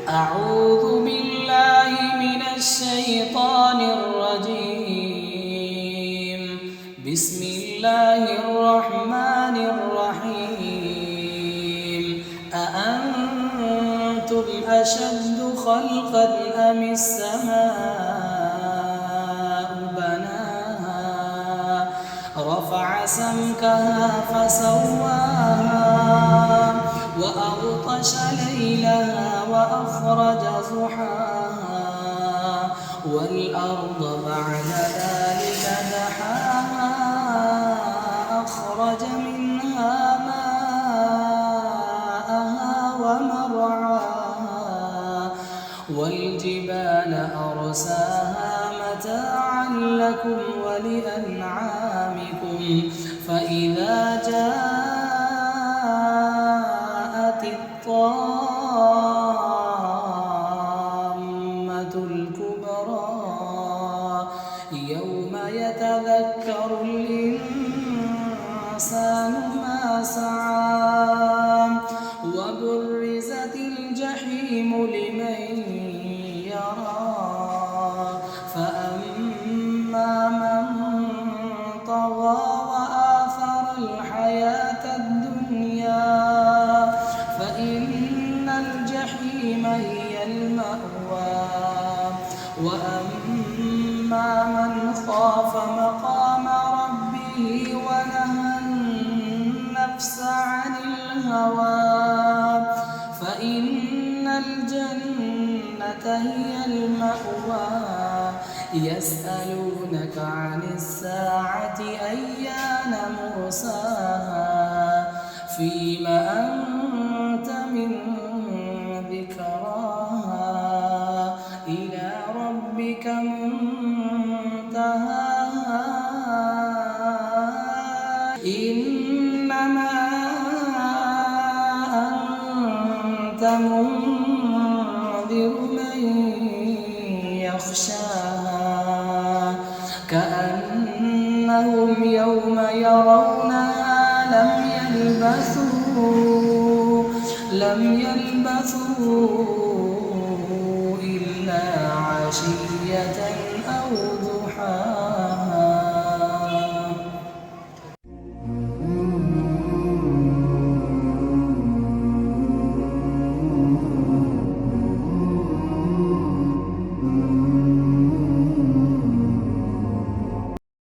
أعوذ بالله من الشيطان الرجيم. بسم الله الرحمن الرحيم. أأنتم أشد خلقا أم السماء بناها رفع سمكها فسواها وأغطش ليلها وأخرج ضحاها والأرض بعد ذلك دحاها أخرج منها ماءها ومرعاها والجبال أرساها متاعا لكم ولأنعامكم فإذا جاءت الطامة الكبرى يوم يتذكر الإنسان ما سعى وبرزت الجحيم لمن يرى فأما من طغى وآثر الحياة الدنيا فإن الجحيم هي المأوى وأما من خاف مقام ربه ونهى النفس عن الهوى فإن الجنة هي المأوى يسألونك عن الساعة أيان مرساها فيما أنت من ذكراها إلى ربك منتهاها إنما أنت منذر من يخشاها كأنهم يوم يرونها لم يلبثوا إلا عشية